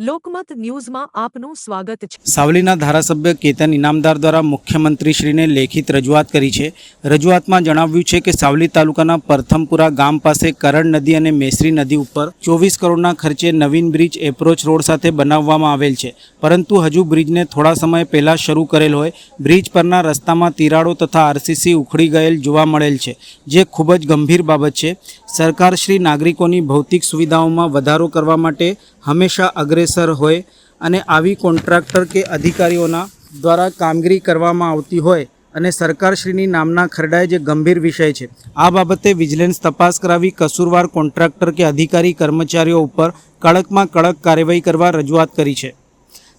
લોકમત ન્યૂઝમાં આપનું સ્વાગત છે। સાવલીના ધારાસભ્ય કેતન ઇનામદાર દ્વારા મુખ્યમંત્રીશ્રીને લેખિત રજૂઆત કરી છે। રજૂઆતમાં જણાવ્યું છે કે સાવલી તાલુકાના પરથમપુરા ગામ પાસે કરણ નદી અને મેસરી નદી ઉપર 24 કરોડના ખર્ચે નવીન બ્રિજ એપ્રોચ રોડ સાથે બનાવવામાં આવેલ છે, પરંતુ હજુ બ્રિજને થોડા સમય પહેલાં શરૂ કરેલ હોય બ્રિજ પરના રસ્તામાં તિરાડો તથા આરસીસી ઉખડી ગયેલ જોવા મળેલ છે, જે ખૂબ જ ગંભીર બાબત છે। સરકારશ્રી નાગરિકોની ભૌતિક સુવિધાઓમાં વધારો કરવા માટે હંમેશા અગ્રેસર હોય અને આવી કોન્ટ્રાક્ટર કે અધિકારીઓના દ્વારા કામગીરી કરવામાં આવતી હોય અને સરકારશ્રીની નામના ખરડાય જે ગંભીર વિષય છે। આ બાબતે વિજિલન્સ તપાસ કરાવી કસૂરવાર કોન્ટ્રાક્ટર કે અધિકારી કર્મચારીઓ ઉપર કડકમાં કડક કાર્યવાહી કરવા રજૂઆત કરી છે।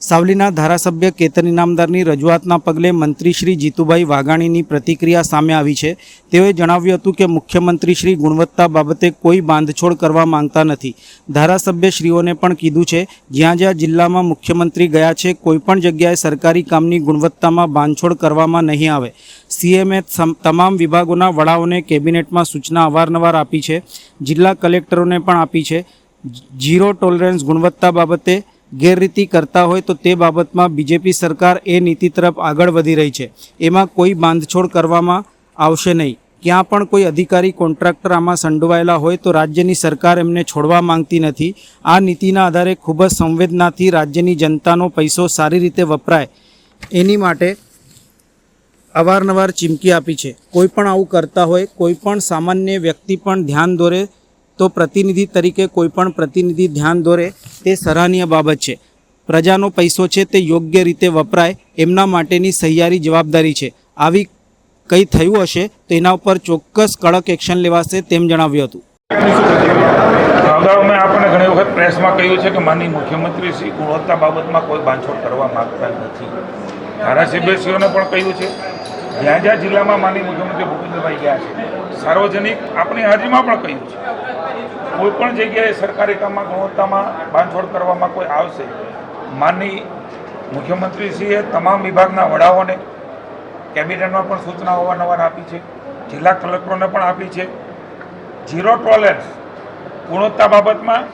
સાવલીના ધારાસભ્ય કેતન ઇનામદારની રજૂઆતના પગલે મંત્રી શ્રી જીતુભાઈ વાઘાણીની પ્રતિક્રિયા સામે આવી છે। તેઓએ જણાવ્યું હતું કે મુખ્યમંત્રીશ્રી ગુણવત્તા બાબતે કોઈ બાંધછોડ કરવા માંગતા નથી। ધારાસભ્યશ્રીઓને પણ કીધું છે જ્યાં જ્યાં જિલ્લામાં મુખ્યમંત્રી ગયા છે કોઈપણ જગ્યાએ સરકારી કામની ગુણવત્તામાં બાંધછોડ કરવામાં નહીં આવે। સીએમએ તમામ વિભાગોના વડાઓને કેબિનેટમાં સૂચના અવારનવાર આપી છે, જિલ્લા કલેક્ટરોને પણ આપી છે। ઝીરો ટોલરન્સ ગુણવત્તા બાબતે ગેરરીતિ કરતા હોય તો તે બાબતમાં બીજેપી સરકાર એ નીતિ તરફ આગળ વધી રહી છે, એમાં કોઈ બાંધછોડ કરવામાં આવશે નહીં। ક્યાં પણ કોઈ અધિકારી કોન્ટ્રાક્ટર આમાં સંડોવાયેલા હોય તો રાજ્યની સરકાર એમને છોડવા માંગતી નથી। આ નીતિના આધારે ખૂબ જ સંવેદનાથી રાજ્યની જનતાનો પૈસો સારી રીતે વપરાય એની માટે અવારનવાર ચીમકી આપી છે। કોઈ પણ આવું કરતા હોય, કોઈ પણ સામાન્ય વ્યક્તિ પણ ધ્યાન દોરે તો પ્રતિનિધિ તરીકે કોઈપણ પ્રતિનિધિ ધ્યાન દોરે તે સરાહનીય બાબત છે। પ્રજાનો પૈસો છે તે યોગ્ય રીતે વપરાય એમના માટેની સહિયારી જવાબદારી છે। આવી કંઈ થયું હશે તો એના ઉપર ચોક્કસ કડક એક્શન લેવાશે તેમ જણાવ્યું હતું। મેં આપણે ઘણી વખત પ્રેસમાં કહ્યું છે કે માનનીય મુખ્યમંત્રી શ્રી ગુણવત્તા બાબતમાં કોઈ બાંધછોડ કરવા માગતા નથી। ધારાસભ્યશ્રીઓને પણ કહ્યું છે જ્યાં જ્યાં જિલ્લામાં માનનીય મુખ્યમંત્રી ભૂપેન્દ્રભાઈ ગયા છે સાર્વજનિક આપણી હાજરીમાં પણ કહ્યું છે કોઈ પણ જગ્યાએ સરકારી કામમાં ગુણવત્તામાં બાંધછોડ કરવામાં કોઈ આવશે માનનીય મુખ્યમંત્રીશ્રીએ તમામ વિભાગના વડાઓને કેબિનેટમાં પણ સૂચનાઓ અવારનવાર આપી છે, જિલ્લા કલેક્ટરોને પણ આપી છે। ઝીરો ટોલરન્સ ગુણવત્તા બાબતમાં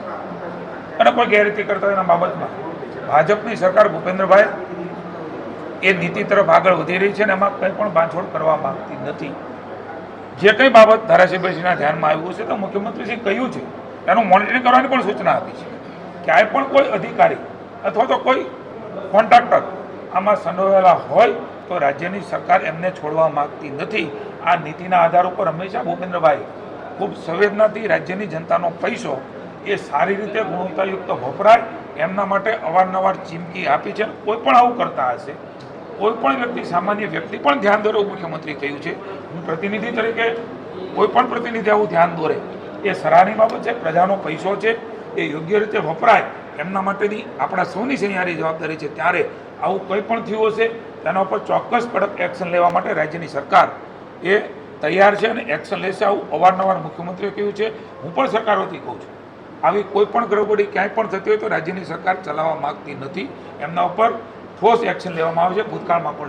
અને કોઈ ગેરરીતિ કરતા એના બાબતમાં ભાજપની સરકાર ભૂપેન્દ્રભાઈ એ નીતિ તરફ આગળ વધી રહી છે અને એમાં કંઈ પણ બાંધછોડ કરવા માંગતી નથી। જે કંઈ બાબત ધારાસભ્યશ્રીના ધ્યાનમાં આવ્યું છે તો મુખ્યમંત્રીશ્રીએ કહ્યું છે એનું મોનિટરિંગ કરવાની પણ સૂચના આપી છે। ક્યાંય પણ કોઈ અધિકારી અથવા તો કોઈ કોન્ટ્રાક્ટર આમાં સંડોવાયેલા હોય તો રાજ્યની સરકાર એમને છોડવા માંગતી નથી। આ નીતિના આધાર ઉપર હંમેશા ભૂપેન્દ્રભાઈ ખૂબ સંવેદનાથી રાજ્યની જનતાનો પૈસો એ સારી રીતે ગુણવત્તાયુક્ત વપરાય એમના માટે અવારનવાર ચીમકી આપી છે। કોઈ પણ આવું કરતા હશે, કોઈ પણ વ્યક્તિ સામાન્ય વ્યક્તિ પણ ધ્યાન દોરે મુખ્યમંત્રી કહ્યું છે, હું પ્રતિનિધિ તરીકે કોઈ પણ પ્રતિનિધિ આવું ધ્યાન દોરે એ સરાહનીય બાબત છે। પ્રજાનો પૈસો છે એ યોગ્ય રીતે વપરાય એમના માટેની આપણા સૌની સહિયારી જવાબદારી છે। ત્યારે આવું કંઈ પણ થયું હશે તેના ઉપર ચોક્કસ કડક એક્શન લેવા માટે રાજ્યની સરકાર એ તૈયાર છે અને એક્શન લેશે। આવું અવારનવાર મુખ્યમંત્રીએ કહ્યું છે, હું પણ સરકાર વતી કહું છું આવી કોઈ પણ ગડબડી ક્યાંય પણ થતી હોય તો રાજ્યની સરકાર ચલાવવા માંગતી નથી, એમના ઉપર ઠોસ એક્શન લેવામાં આવશે। ભૂતકાળમાં પણ